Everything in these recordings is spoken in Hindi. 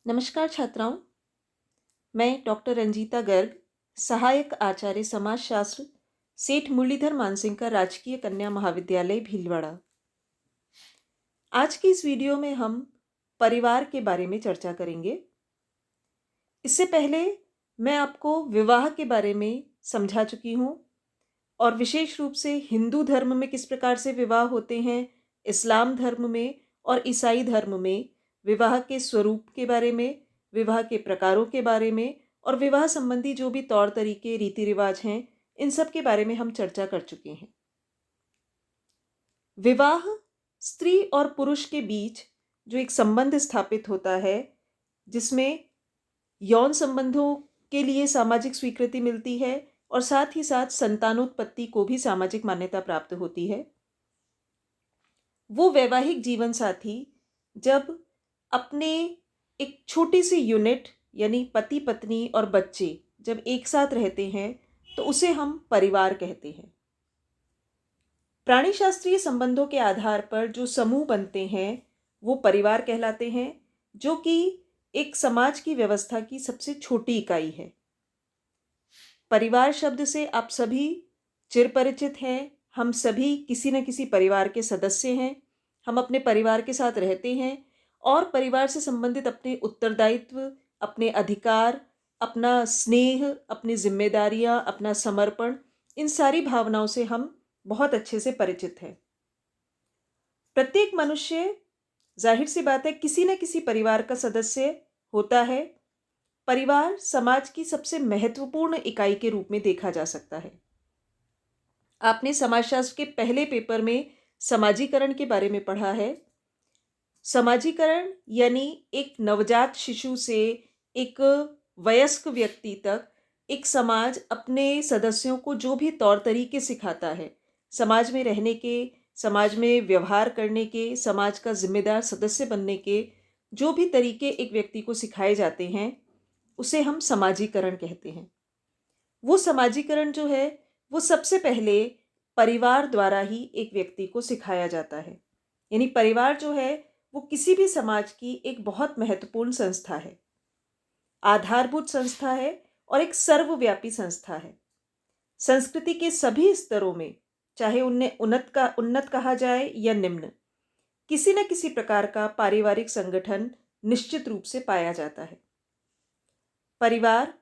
नमस्कार छात्राओं, मैं डॉक्टर रंजीता गर्ग, सहायक आचार्य समाजशास्त्र, सेठ मुरलीधर मानसिंह का राजकीय कन्या महाविद्यालय भीलवाड़ा। आज की इस वीडियो में हम परिवार के बारे में चर्चा करेंगे। इससे पहले मैं आपको विवाह के बारे में समझा चुकी हूँ और विशेष रूप से हिंदू धर्म में किस प्रकार से विवाह होते हैं, इस्लाम धर्म में और ईसाई धर्म में विवाह के स्वरूप के बारे में, विवाह के प्रकारों के बारे में और विवाह संबंधी जो भी तौर तरीके, रीति रिवाज हैं, इन सब के बारे में हम चर्चा कर चुके हैं। विवाह स्त्री और पुरुष के बीच जो एक संबंध स्थापित होता है, जिसमें यौन संबंधों के लिए सामाजिक स्वीकृति मिलती है और साथ ही साथ संतानोत्पत्ति को भी सामाजिक मान्यता प्राप्त होती है। वो वैवाहिक जीवन साथी जब अपने एक छोटी सी यूनिट यानी पति पत्नी और बच्चे जब एक साथ रहते हैं तो उसे हम परिवार कहते हैं। प्राणीशास्त्रीय संबंधों के आधार पर जो समूह बनते हैं वो परिवार कहलाते हैं, जो कि एक समाज की व्यवस्था की सबसे छोटी इकाई है। परिवार शब्द से आप सभी चिरपरिचित हैं। हम सभी किसी न किसी परिवार के सदस्य हैं। हम अपने परिवार के साथ रहते हैं और परिवार से संबंधित अपने उत्तरदायित्व, अपने अधिकार, अपना स्नेह, अपनी जिम्मेदारियां, अपना समर्पण, इन सारी भावनाओं से हम बहुत अच्छे से परिचित हैं। प्रत्येक मनुष्य, जाहिर सी बात है, किसी न किसी परिवार का सदस्य होता है। परिवार समाज की सबसे महत्वपूर्ण इकाई के रूप में देखा जा सकता है। आपने समाजशास्त्र के पहले पेपर में समाजीकरण के बारे में पढ़ा है। समाजीकरण यानी एक नवजात शिशु से एक वयस्क व्यक्ति तक एक समाज अपने सदस्यों को जो भी तौर तरीके सिखाता है, समाज में रहने के, समाज में व्यवहार करने के, समाज का जिम्मेदार सदस्य बनने के जो भी तरीके एक व्यक्ति को सिखाए जाते हैं, उसे हम समाजीकरण कहते हैं। वो समाजीकरण जो है वो सबसे पहले परिवार द्वारा ही एक व्यक्ति को सिखाया जाता है। यानी परिवार जो है वो किसी भी समाज की एक बहुत महत्वपूर्ण संस्था है, आधारभूत संस्था है और एक सर्वव्यापी संस्था है। संस्कृति के सभी स्तरों में, चाहे उन्हें उन्नत कहा जाए या निम्न, किसी न किसी प्रकार का पारिवारिक संगठन निश्चित रूप से पाया जाता है। परिवार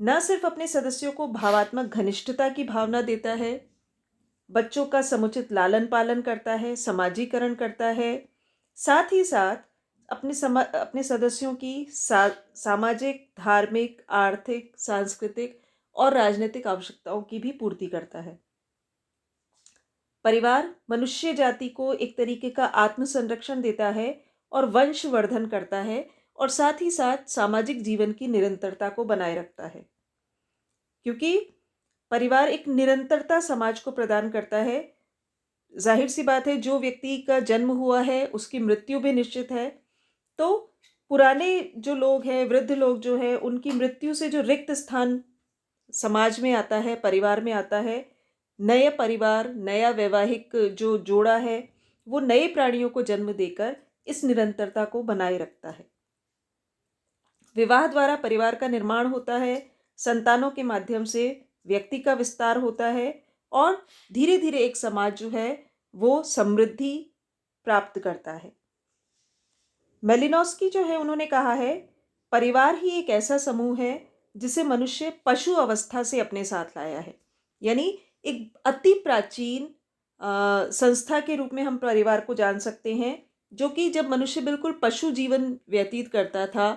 न सिर्फ अपने सदस्यों को भावात्मक घनिष्ठता की भावना देता है, बच्चों का समुचित लालन पालन करता है, समाजीकरण करता है, साथ ही साथ अपने सदस्यों की सामाजिक, धार्मिक, आर्थिक, सांस्कृतिक और राजनीतिक आवश्यकताओं की भी पूर्ति करता है। परिवार मनुष्य जाति को एक तरीके का आत्म संरक्षण देता है और वंशवर्धन करता है और साथ ही साथ सामाजिक जीवन की निरंतरता को बनाए रखता है, क्योंकि परिवार एक निरंतरता समाज को प्रदान करता है। जाहिर सी बात है, जो व्यक्ति का जन्म हुआ है उसकी मृत्यु भी निश्चित है। तो पुराने जो लोग हैं, वृद्ध लोग जो है, उनकी मृत्यु से जो रिक्त स्थान समाज में आता है, परिवार में आता है, नए परिवार, नया वैवाहिक जो जोड़ा है, वो नए प्राणियों को जन्म देकर इस निरंतरता को बनाए रखता है। विवाह द्वारा परिवार का निर्माण होता है, संतानों के माध्यम से व्यक्ति का विस्तार होता है और धीरे धीरे एक समाज जो है वो समृद्धि प्राप्त करता है। मेलिनोस्की जो है, उन्होंने कहा है, परिवार ही एक ऐसा समूह है जिसे मनुष्य पशु अवस्था से अपने साथ लाया है। यानी एक अति प्राचीन संस्था के रूप में हम परिवार को जान सकते हैं, जो कि जब मनुष्य बिल्कुल पशु जीवन व्यतीत करता था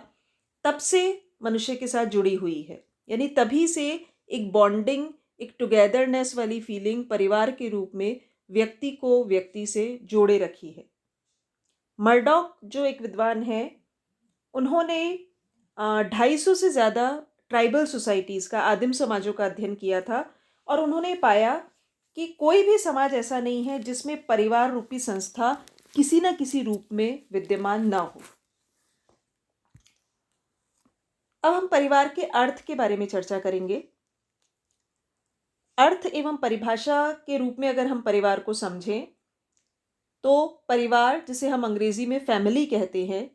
तब से मनुष्य के साथ जुड़ी हुई है। यानी तभी से एक बॉन्डिंग, एक टुगेदरनेस वाली फीलिंग परिवार के रूप में व्यक्ति को व्यक्ति से जोड़े रखी है। मर्डॉक जो एक विद्वान है, उन्होंने 250 से ज़्यादा ट्राइबल सोसाइटीज़ का, आदिम समाजों का अध्ययन किया था और उन्होंने पाया कि कोई भी समाज ऐसा नहीं है जिसमें परिवार रूपी संस्था किसी न किसी रूप में विद्यमान ना हो। अब हम परिवार के अर्थ के बारे में चर्चा करेंगे। अर्थ एवं परिभाषा के रूप में अगर हम परिवार को समझें तो परिवार, जिसे हम अंग्रेजी में फैमिली कहते हैं,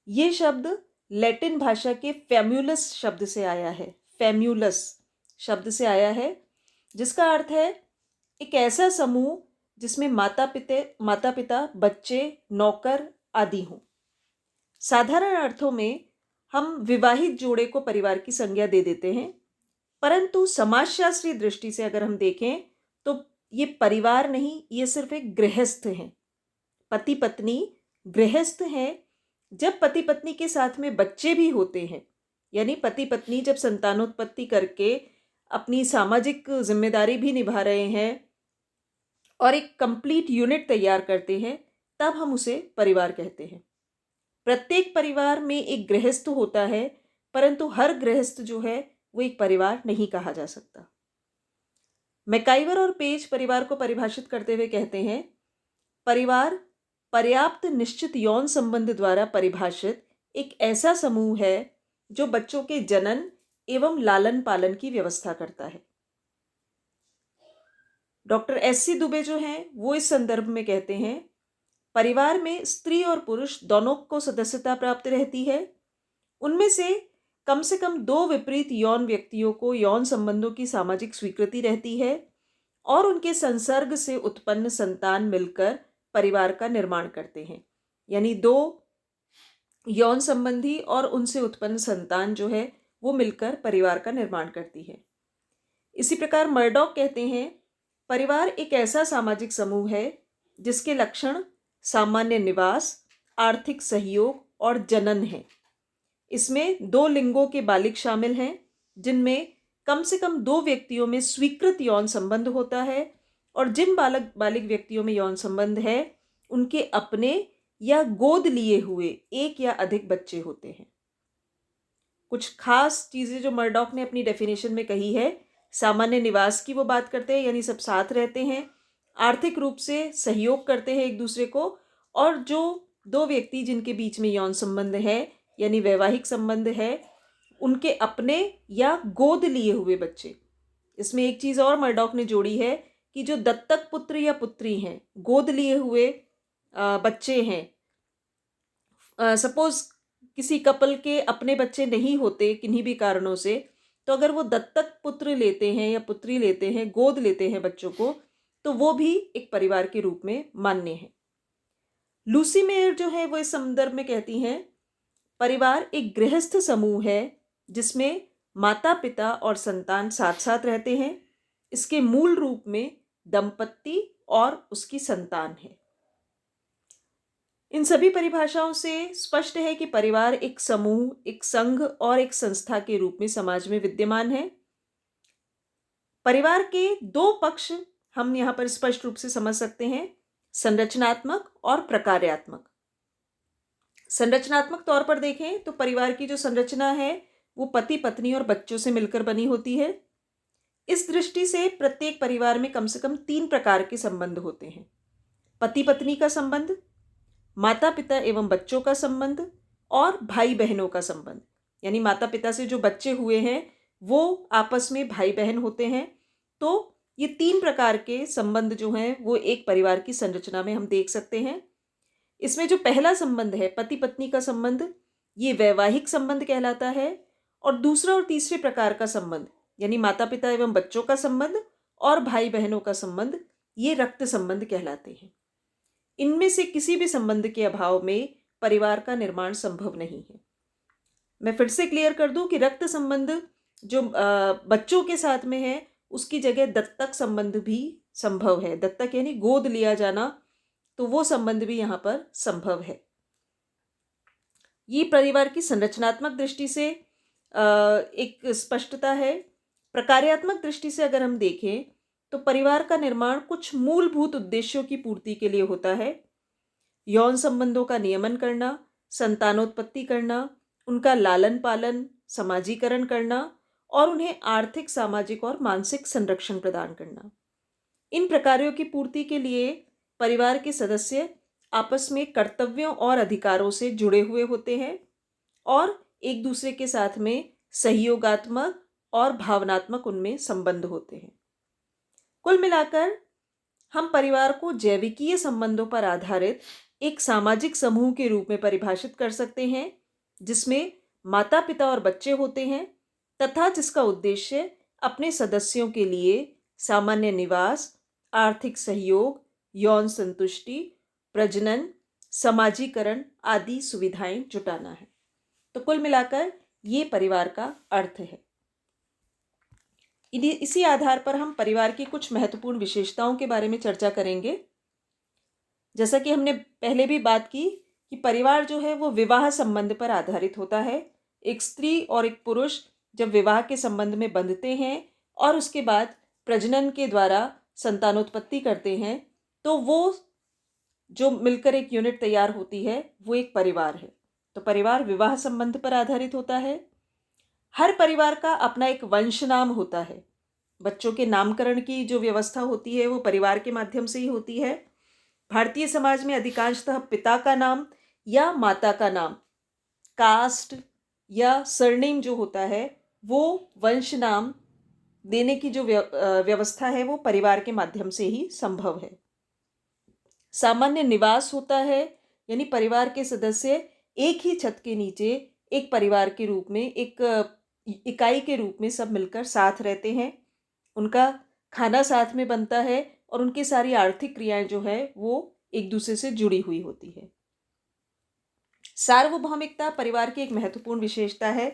ये शब्द लैटिन भाषा के फैम्यूलस शब्द से आया है। फैम्यूलस शब्द से आया है, जिसका अर्थ है एक ऐसा समूह जिसमें माता पिता, बच्चे, नौकर आदि हों। साधारण अर्थों में हम विवाहित जोड़े को परिवार की संज्ञा दे देते हैं, परंतु समाजशास्त्रीय दृष्टि से अगर हम देखें तो ये परिवार नहीं, ये सिर्फ एक गृहस्थ हैं। पति पत्नी गृहस्थ हैं। जब पति पत्नी के साथ में बच्चे भी होते हैं, यानी पति पत्नी जब संतानोत्पत्ति करके अपनी सामाजिक जिम्मेदारी भी निभा रहे हैं और एक कंप्लीट यूनिट तैयार करते हैं, तब हम उसे परिवार कहते हैं। प्रत्येक परिवार में एक गृहस्थ होता है, परंतु हर गृहस्थ जो है वो एक परिवार नहीं कहा जा सकता। मैकाइवर और पेज परिवार को परिभाषित करते हुए कहते हैं, परिवार पर्याप्त निश्चित यौन संबंध द्वारा परिभाषित एक ऐसा समूह है जो बच्चों के जनन एवं लालन पालन की व्यवस्था करता है। Doctor SC. दुबे जो हैं वो इस संदर्भ में कहते हैं, परिवार में स्त्री और पुरुष दोनों को सदस्यता प्राप्त रहती है। उनमें से कम दो विपरीत यौन व्यक्तियों को यौन संबंधों की सामाजिक स्वीकृति रहती है और उनके संसर्ग से उत्पन्न संतान मिलकर परिवार का निर्माण करते हैं। यानी दो यौन संबंधी और उनसे उत्पन्न संतान जो है वो मिलकर परिवार का निर्माण करती है। इसी प्रकार मर्डॉक कहते हैं, परिवार एक ऐसा सामाजिक समूह है जिसके लक्षण सामान्य निवास, आर्थिक सहयोग और जनन है। इसमें दो लिंगों के बालिग शामिल हैं, जिनमें कम से कम दो व्यक्तियों में स्वीकृत यौन संबंध होता है और जिन बालिग व्यक्तियों में यौन संबंध है उनके अपने या गोद लिए हुए एक या अधिक बच्चे होते हैं। कुछ खास चीज़ें जो मर्डॉक ने अपनी डेफिनेशन में कही है, सामान्य निवास की वो बात करते हैं, यानी सब साथ रहते हैं, आर्थिक रूप से सहयोग करते हैं एक दूसरे को, और जो दो व्यक्ति जिनके बीच में यौन संबंध है यानी वैवाहिक संबंध है, उनके अपने या गोद लिए हुए बच्चे। इसमें एक चीज़ और मर्डॉक ने जोड़ी है कि जो दत्तक पुत्र या पुत्री हैं, गोद लिए हुए बच्चे हैं, सपोज किसी कपल के अपने बच्चे नहीं होते किन्हीं भी कारणों से, तो अगर वो दत्तक पुत्र लेते हैं या पुत्री लेते हैं, गोद लेते हैं बच्चों को, तो वो भी एक परिवार के रूप में मान्य है। लूसी मेयर जो है वो इस संदर्भ में कहती हैं, परिवार एक गृहस्थ समूह है जिसमें माता पिता और संतान साथ साथ रहते हैं। इसके मूल रूप में दंपत्ति और उसकी संतान है। इन सभी परिभाषाओं से स्पष्ट है कि परिवार एक समूह, एक संघ और एक संस्था के रूप में समाज में विद्यमान है। परिवार के दो पक्ष हम यहाँ पर स्पष्ट रूप से समझ सकते हैं, संरचनात्मक और प्रकार्यात्मक। संरचनात्मक तौर पर देखें तो परिवार की जो संरचना है वो पति पत्नी और बच्चों से मिलकर बनी होती है। इस दृष्टि से प्रत्येक परिवार में कम से कम 3 प्रकार के संबंध होते हैं। पति पत्नी का संबंध, माता पिता एवं बच्चों का संबंध और भाई बहनों का संबंध। यानी माता पिता से जो बच्चे हुए हैं वो आपस में भाई बहन होते हैं। तो ये 3 प्रकार के संबंध जो हैं वो एक परिवार की संरचना में हम देख सकते हैं। इसमें जो पहला संबंध है पति पत्नी का संबंध, ये वैवाहिक संबंध कहलाता है। और दूसरा और तीसरे प्रकार का संबंध यानी माता पिता एवं बच्चों का संबंध और भाई बहनों का संबंध, ये रक्त संबंध कहलाते हैं। इनमें से किसी भी संबंध के अभाव में परिवार का निर्माण संभव नहीं है। मैं फिर से क्लियर कर दूं कि रक्त संबंध जो बच्चों के साथ में है उसकी जगह दत्तक संबंध भी संभव है। दत्तक यानी गोद लिया जाना, तो वो संबंध भी यहाँ पर संभव है। ये परिवार की संरचनात्मक दृष्टि से एक स्पष्टता है। प्रकार्यात्मक दृष्टि से अगर हम देखें तो परिवार का निर्माण कुछ मूलभूत उद्देश्यों की पूर्ति के लिए होता है। यौन संबंधों का नियमन करना, संतानोत्पत्ति करना, उनका लालन पालन, समाजीकरण करना और उन्हें आर्थिक, सामाजिक और मानसिक संरक्षण प्रदान करना। इन प्रकारों की पूर्ति के लिए परिवार के सदस्य आपस में कर्तव्यों और अधिकारों से जुड़े हुए होते हैं और एक दूसरे के साथ में सहयोगात्मक और भावनात्मक उनमें संबंध होते हैं। कुल मिलाकर हम परिवार को जैविकीय संबंधों पर आधारित एक सामाजिक समूह के रूप में परिभाषित कर सकते हैं, जिसमें माता पिता और बच्चे होते हैं तथा जिसका उद्देश्य अपने सदस्यों के लिए सामान्य निवास, आर्थिक सहयोग, यौन संतुष्टि, प्रजनन, समाजीकरण आदि सुविधाएं जुटाना है। तो कुल मिलाकर ये परिवार का अर्थ है। इसी आधार पर हम परिवार की कुछ महत्वपूर्ण विशेषताओं के बारे में चर्चा करेंगे। जैसा कि हमने पहले भी बात की कि परिवार जो है वो विवाह संबंध पर आधारित होता है। एक स्त्री और एक पुरुष जब विवाह के संबंध में बंधते हैं और उसके बाद प्रजनन के द्वारा संतानोत्पत्ति करते हैं, तो वो जो मिलकर एक यूनिट तैयार होती है वो एक परिवार है। तो परिवार विवाह संबंध पर आधारित होता है। हर परिवार का अपना एक वंश नाम होता है। बच्चों के नामकरण की जो व्यवस्था होती है वो परिवार के माध्यम से ही होती है। भारतीय समाज में अधिकांशतः पिता का नाम या माता का नाम, कास्ट या सरनेम जो होता है वो वंश नाम देने की जो व्यवस्था है वो परिवार के माध्यम से ही संभव है। सामान्य निवास होता है, यानी परिवार के सदस्य एक ही छत के नीचे एक परिवार के रूप में, एक इकाई के रूप में सब मिलकर साथ रहते हैं। उनका खाना साथ में बनता है और उनकी सारी आर्थिक क्रियाएं जो है वो एक दूसरे से जुड़ी हुई होती है। सार्वभौमिकता परिवार की एक महत्वपूर्ण विशेषता है।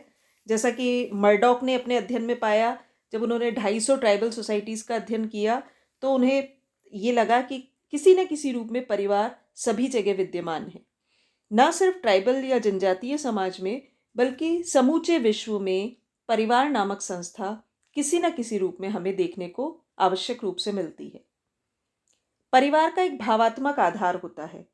जैसा कि मर्डॉक ने अपने अध्ययन में पाया, जब उन्होंने 250 ट्राइबल सोसाइटीज़ का अध्ययन किया तो उन्हें ये लगा कि किसी न किसी रूप में परिवार सभी जगह विद्यमान है। न सिर्फ ट्राइबल या जनजातीय समाज में बल्कि समूचे विश्व में परिवार नामक संस्था किसी न किसी रूप में हमें देखने को आवश्यक रूप से मिलती है। परिवार का एक भावात्मक आधार होता है।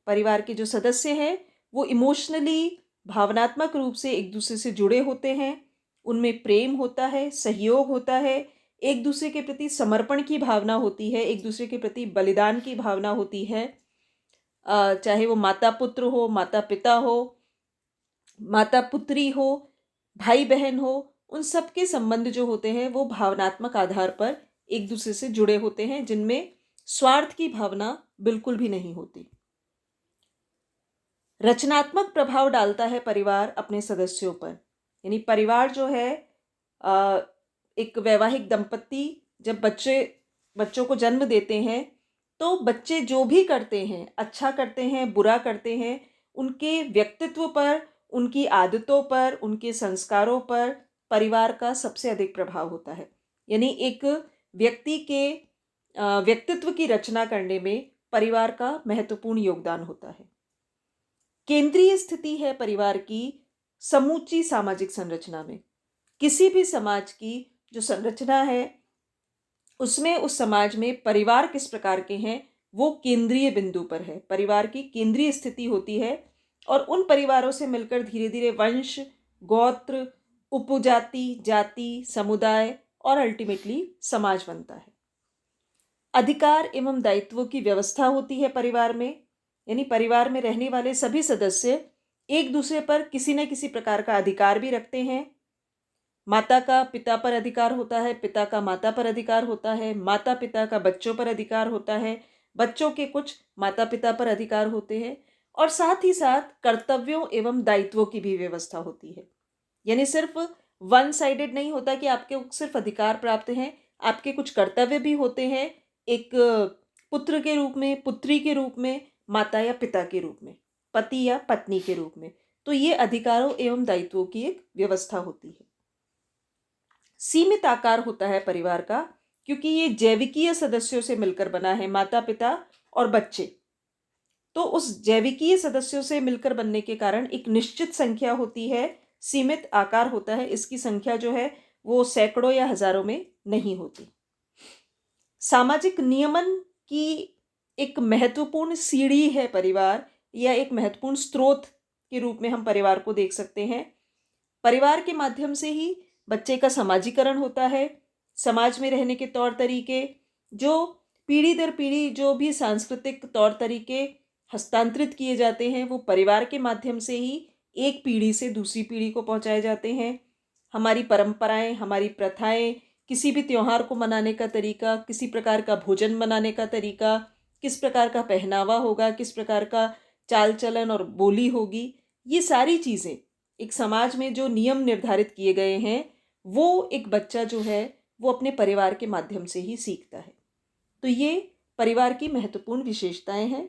परिवार के जो सदस्य हैं वो इमोशनली, भावनात्मक रूप से एक दूसरे से जुड़े होते हैं। उनमें प्रेम होता है, सहयोग होता है, एक दूसरे के प्रति समर्पण की भावना होती है, एक दूसरे के प्रति बलिदान की भावना होती है। चाहे वो माता पुत्र हो, माता पिता हो, माता पुत्री हो, भाई बहन हो, उन सब के संबंध जो होते हैं वो भावनात्मक आधार पर एक दूसरे से जुड़े होते हैं, जिनमें स्वार्थ की भावना बिल्कुल भी नहीं होती। रचनात्मक प्रभाव डालता है परिवार अपने सदस्यों पर। यानी परिवार जो है, एक वैवाहिक दंपत्ति जब बच्चों को जन्म देते हैं तो बच्चे जो भी करते हैं, अच्छा करते हैं, बुरा करते हैं, उनके व्यक्तित्व पर, उनकी आदतों पर, उनके संस्कारों पर परिवार का सबसे अधिक प्रभाव होता है। यानी एक व्यक्ति के व्यक्तित्व की रचना करने में परिवार का महत्वपूर्ण योगदान होता है। केंद्रीय स्थिति है परिवार की समूची सामाजिक संरचना में। किसी भी समाज की जो संरचना है उसमें उस समाज में परिवार किस प्रकार के हैं वो केंद्रीय बिंदु पर है। परिवार की केंद्रीय स्थिति होती है और उन परिवारों से मिलकर धीरे धीरे वंश, गोत्र, उपजाति, जाति, समुदाय और अल्टीमेटली समाज बनता है। अधिकार एवं दायित्वों की व्यवस्था होती है परिवार में। यानी परिवार में रहने वाले सभी सदस्य एक दूसरे पर किसी न किसी प्रकार का अधिकार भी रखते हैं। माता का पिता पर अधिकार होता है, पिता का माता पर अधिकार होता है, माता पिता का बच्चों पर अधिकार होता है, बच्चों के कुछ माता पिता पर अधिकार होते हैं और साथ ही साथ कर्तव्यों एवं दायित्वों की भी व्यवस्था होती है। यानी सिर्फ वन साइडेड नहीं होता कि आपके सिर्फ अधिकार प्राप्त हैं, आपके कुछ कर्तव्य भी होते हैं, एक पुत्र के रूप में, पुत्री के रूप में, माता या पिता के रूप में, पति या पत्नी के रूप में। तो ये अधिकारों एवं दायित्वों की एक व्यवस्था होती है। सीमित आकार होता है परिवार का क्योंकि ये जैविकीय सदस्यों से मिलकर बना है, माता पिता और बच्चे। तो उस जैविकीय सदस्यों से मिलकर बनने के कारण एक निश्चित संख्या होती है, सीमित आकार होता है। इसकी संख्या जो है वो सैकड़ों या हजारों में नहीं होती। सामाजिक नियमन की एक महत्वपूर्ण सीढ़ी है परिवार, या एक महत्वपूर्ण स्रोत के रूप में हम परिवार को देख सकते हैं। परिवार के माध्यम से ही बच्चे का समाजीकरण होता है। समाज में रहने के तौर तरीके, जो पीढ़ी दर पीढ़ी जो भी सांस्कृतिक तौर तरीके हस्तांतरित किए जाते हैं वो परिवार के माध्यम से ही एक पीढ़ी से दूसरी पीढ़ी को पहुंचाए जाते हैं। हमारी परंपराएं, हमारी प्रथाएं, किसी भी त्योहार को मनाने का तरीका, किसी प्रकार का भोजन बनाने का तरीका, किस प्रकार का पहनावा होगा, किस प्रकार का चाल चलन और बोली होगी, ये सारी चीज़ें एक समाज में जो नियम निर्धारित किए गए हैं वो एक बच्चा जो है वो अपने परिवार के माध्यम से ही सीखता है। तो ये परिवार की महत्वपूर्ण विशेषताएं हैं।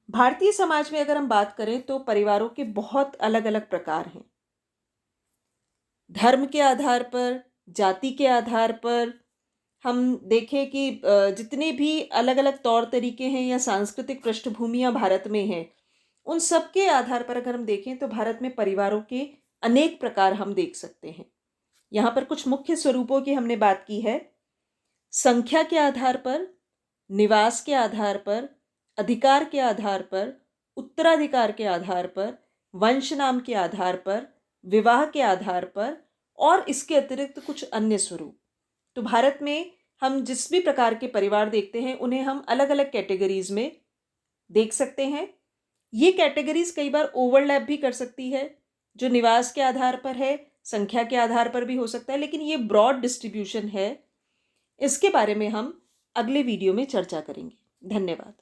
भारतीय समाज में अगर हम बात करें तो परिवारों के बहुत अलग अलग प्रकार हैं। धर्म के आधार पर, जाति के आधार पर हम देखें कि जितने भी अलग अलग तौर तरीके हैं या सांस्कृतिक पृष्ठभूमियां भारत में हैं, उन सब के आधार पर अगर हम देखें तो भारत में परिवारों के अनेक प्रकार हम देख सकते हैं। यहाँ पर कुछ मुख्य स्वरूपों की हमने बात की है। संख्या के आधार पर, निवास के आधार पर, अधिकार के आधार पर, उत्तराधिकार के आधार पर, वंश नाम के आधार पर, विवाह के आधार पर और इसके अतिरिक्त कुछ अन्य स्वरूप। तो भारत में हम जिस भी प्रकार के परिवार देखते हैं उन्हें हम अलग अलग कैटेगरीज में देख सकते हैं। ये कैटेगरीज कई बार ओवरलैप भी कर सकती है, जो निवास के आधार पर है, संख्या के आधार पर भी हो सकता है, लेकिन ये ब्रॉड डिस्ट्रीब्यूशन है। इसके बारे में हम अगले वीडियो में चर्चा करेंगे। धन्यवाद।